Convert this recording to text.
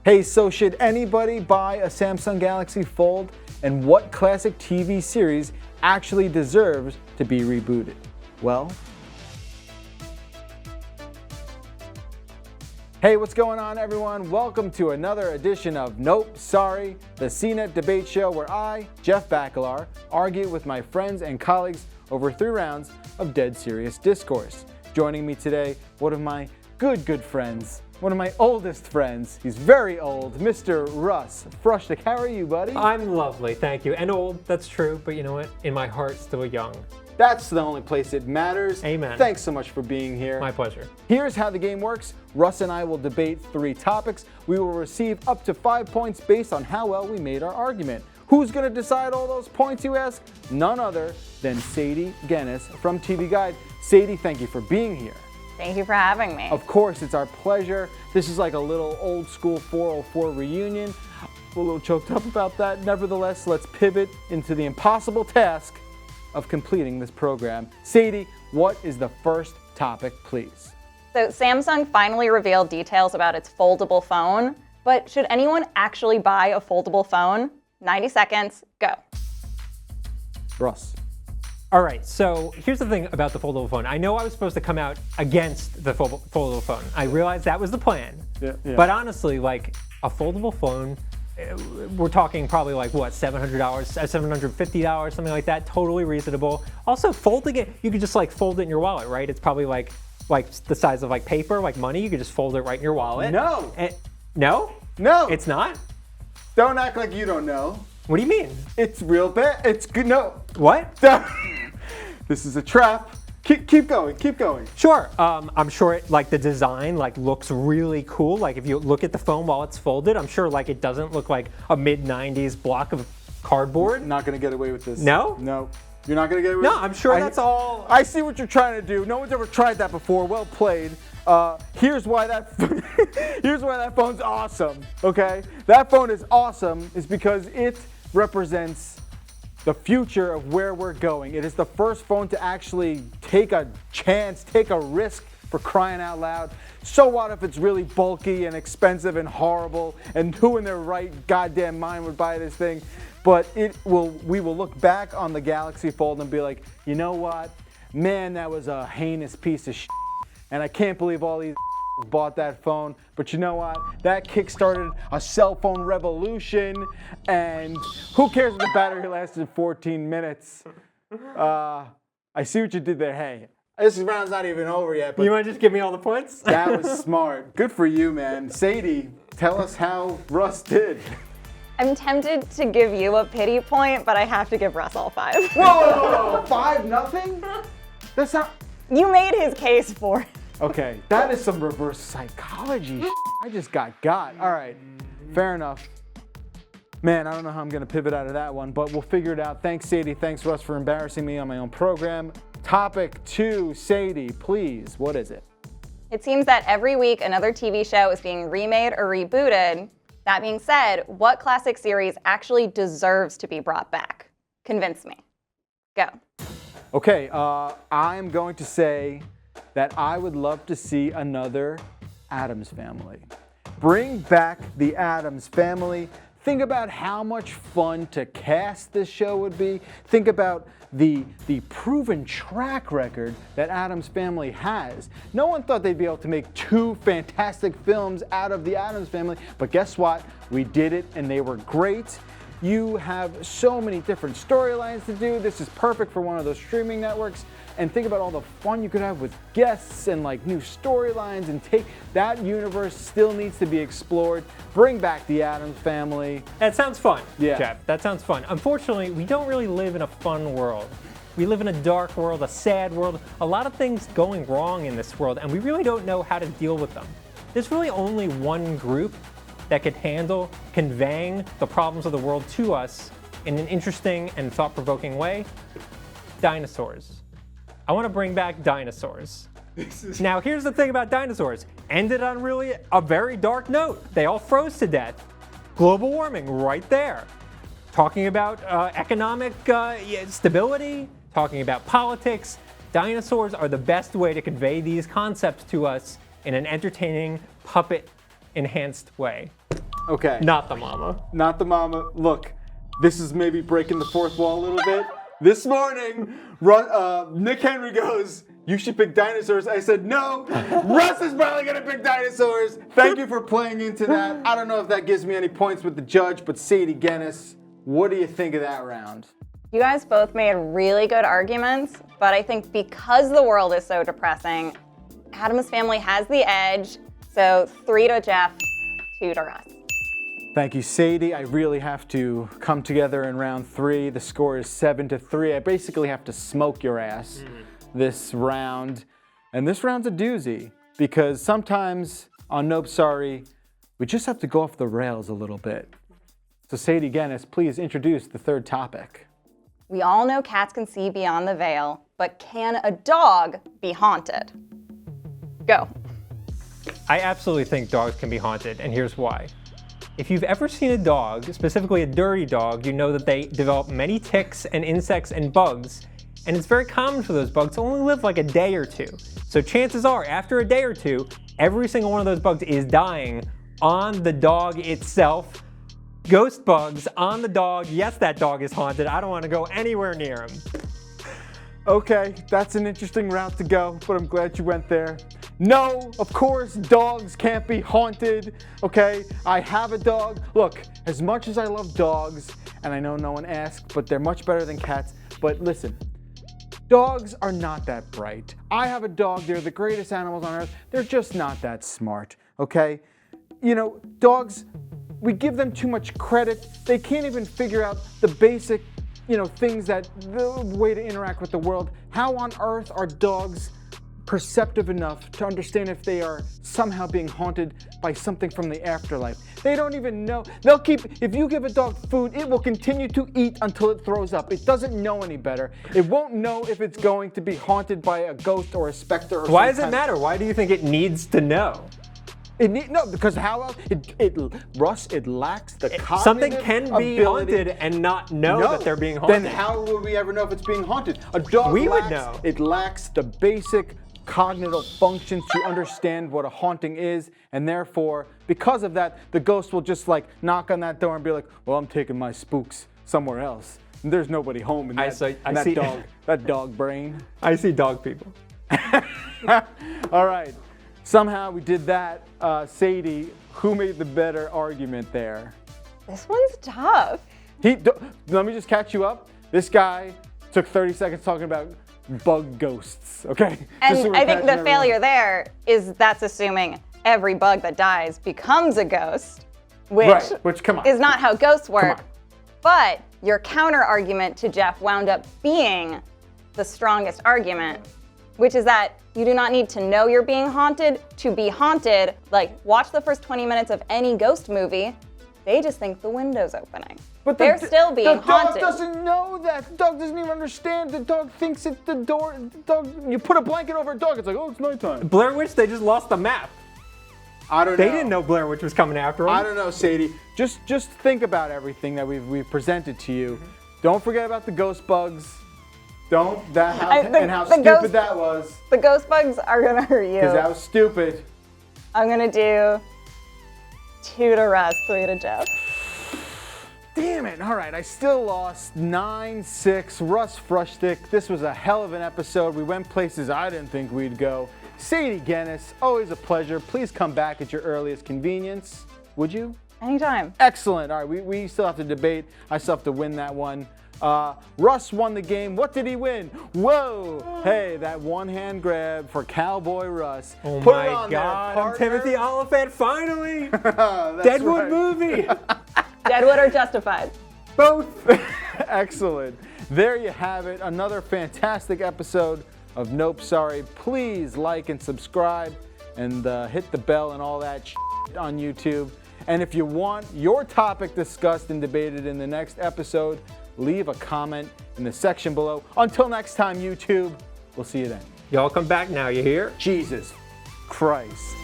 Hey, so should anybody buy a Samsung Galaxy Fold? And what classic TV series actually deserves to be rebooted? Well, hey, what's going on, everyone? Welcome to another edition of Nope, Sorry, the CNET debate show where I, Jeff Bacalar, argue with my friends and colleagues over 3 rounds of dead serious discourse. Joining me today, one of my good friends, one of my oldest friends. He's very old, Mr. Russ. Frushtick, how are you, buddy? I'm lovely, thank you. And old, that's true, but you know what? In my heart, still young. That's the only place it matters. Amen. Thanks so much for being here. My pleasure. Here's how the game works. Russ and I will debate 3 topics. We will receive up to 5 points based on how well we made our argument. Who's going to decide all those points, you ask? None other than Sadie Guinness from TV Guide. Sadie, thank you for being here. Thank you for having me. Of course, it's our pleasure. This is like a little old school 404 reunion. I'm a little choked up about that. Nevertheless, let's pivot into the impossible task of completing this program. Sadie, what is the first topic, please? So Samsung finally revealed details about its foldable phone, but should anyone actually buy a foldable phone? 90 seconds, go. Russ. All right, so here's the thing about the foldable phone. I know I was supposed to come out against the foldable phone. I realized that was the plan. Yeah. But honestly, like a foldable phone, we're talking probably like what, $700, $750, something like that. Totally reasonable. Also, folding it, you could just like fold it in your wallet, right? It's probably like the size of like paper, like money. You could just fold it right in your wallet. No. No? No. It's not? Don't act like you don't know. What do you mean? It's real bad. It's good. No. What? This is a trap. Keep going. Keep going. Sure. I'm sure it, like the design like looks really cool. Like if you look at the phone while it's folded, I'm sure like it doesn't look like a mid-90s block of cardboard. Not gonna get away with this. No? No. You're not gonna get away with No, I'm sure that's all. I see what you're trying to do. No one's ever tried that before. Well played. Here's why that phone's awesome. Okay? That phone is awesome is because it represents the future of where we're going. It is the first phone to actually take a chance, take a risk, for crying out loud. So what if it's really bulky and expensive and horrible, and who in their right goddamn mind would buy this thing? But we will look back on the Galaxy Fold and be like, you know what? Man, that was a heinous piece of shit. And I can't believe all these bought that phone, but you know what? That kickstarted a cell phone revolution, and who cares if the battery lasted 14 minutes? I see what you did there. Hey, this round's not even over yet. But You might just give me all the points? that was smart. Good for you, man. Sadie, tell us how Russ did. I'm tempted to give you a pity point, but I have to give Russ all 5. Whoa! 5-0? That's not... You made his case for it. Okay, that is some reverse psychology. I just got. All right, fair enough. Man, I don't know how I'm gonna pivot out of that one, but we'll figure it out. Thanks, Sadie. Thanks, Russ, for embarrassing me on my own program. Topic 2, Sadie, please. What is it? It seems that every week another TV show is being remade or rebooted. That being said, what classic series actually deserves to be brought back? Convince me. Go. Okay, I'm going to say that I would love to see another Addams Family. Bring back the Addams Family. Think about how much fun to cast this show would be. Think about the proven track record that Addams Family has. No one thought they'd be able to make 2 fantastic films out of the Addams Family, but guess what? We did it and they were great. You have so many different storylines to do. This is perfect for one of those streaming networks. And think about all the fun you could have with guests and like new storylines, and take that universe still needs to be explored. Bring back the Addams Family. That sounds fun, Yeah. Jeff. That sounds fun. Unfortunately, we don't really live in a fun world. We live in a dark world, a sad world, a lot of things going wrong in this world, and we really don't know how to deal with them. There's really only one group that could handle conveying the problems of the world to us in an interesting and thought-provoking way: dinosaurs. I want to bring back dinosaurs. Now, here's the thing about dinosaurs. Ended on really a very dark note. They all froze to death. Global warming right there. Talking about economic stability, talking about politics. Dinosaurs are the best way to convey these concepts to us in an entertaining, puppet-enhanced way. Okay. Not the mama. Not the mama. Look, this is maybe breaking the fourth wall a little bit. This morning, Nick Henry goes, "You should pick dinosaurs." I said, "No, Russ is probably going to pick dinosaurs." Thank you for playing into that. I don't know if that gives me any points with the judge, but Sadie Guinness, what do you think of that round? You guys both made really good arguments, but I think because the world is so depressing, Addams Family has the edge. So 3 to Jeff, 2 to Russ. Thank you, Sadie. I really have to come together in round 3. The score is 7-3. I basically have to smoke your ass this round. And this round's a doozy because sometimes on Nope Sorry, we just have to go off the rails a little bit. So Sadie Guinness, please introduce the third topic. We all know cats can see beyond the veil, but can a dog be haunted? Go. I absolutely think dogs can be haunted, and here's why. If you've ever seen a dog, specifically a dirty dog, you know that they develop many ticks and insects and bugs, and it's very common for those bugs to only live like a day or two. So chances are, after a day or two, every single one of those bugs is dying on the dog itself. Ghost bugs on the dog. Yes, that dog is haunted. I don't want to go anywhere near him. Okay, that's an interesting route to go, but I'm glad you went there. No, of course, dogs can't be haunted, okay? I have a dog. Look, as much as I love dogs, and I know no one asked, but they're much better than cats, but listen, dogs are not that bright. I have a dog, they're the greatest animals on earth. They're just not that smart, okay? You know, dogs, we give them too much credit. They can't even figure out the basic, things that the way to interact with the world. How on earth are dogs perceptive enough to understand if they are somehow being haunted by something from the afterlife? They don't even know. If you give a dog food, it will continue to eat until it throws up. It doesn't know any better. It won't know if it's going to be haunted by a ghost or a specter or Why does it matter? Why do you think it needs to know? No, because how else? Russ, it lacks the cognitive Something can be ability. haunted and not know that they're being haunted. Then how would we ever know if it's being haunted? A dog would know. It lacks the basic cognitive functions to understand what a haunting is, and therefore, because of that, the ghost will just knock on that door and be like, "Well, I'm taking my spooks somewhere else. And there's nobody home in that dog brain." I see dog people. All right. Somehow we did that. Sadie, who made the better argument there? This one's tough. Let me just catch you up. This guy took 30 seconds talking about bug ghosts, okay? And I think the failure there is that's assuming every bug that dies becomes a ghost, which come on. is not how ghosts work. But your counter argument to Jeff wound up being the strongest argument, which is that you do not need to know you're being haunted to be haunted. Watch the first 20 minutes of any ghost movie. They just think the window's opening. But they're still being haunted. The dog doesn't know that. The dog doesn't even understand. The dog thinks it's the door. You put a blanket over a dog, it's like, "Oh, it's nighttime." Blair Witch, they just lost the map. I don't know. They didn't know Blair Witch was coming after them. I don't know, Sadie. Just think about everything that we've presented to you. Don't forget about the ghost bugs. How stupid that was. The ghost bugs are gonna hurt you. Because that was stupid. I'm gonna do 2 to Russ, 3 to Jeff. Damn it. All right, I still lost 9-6. Russ Frushtick. This was a hell of an episode. We went places I didn't think we'd go. Sadie Guinness, always a pleasure. Please come back at your earliest convenience. Would you? Anytime. Excellent. All right, we still have to debate. I still have to win that one. Russ won the game. What did he win? Whoa! Hey, that one-hand grab for Cowboy Russ. Oh Put my it on God! there, I'm Timothy Oliphant, finally! That's Deadwood right. movie. Deadwood or Justified? Both. Excellent. There you have it. Another fantastic episode of Nope Sorry. Please like and subscribe and hit the bell and all that shit on YouTube. And if you want your topic discussed and debated in the next episode, leave a comment in the section below. Until next time, YouTube, we'll see you then. Y'all come back now, you hear? Jesus Christ.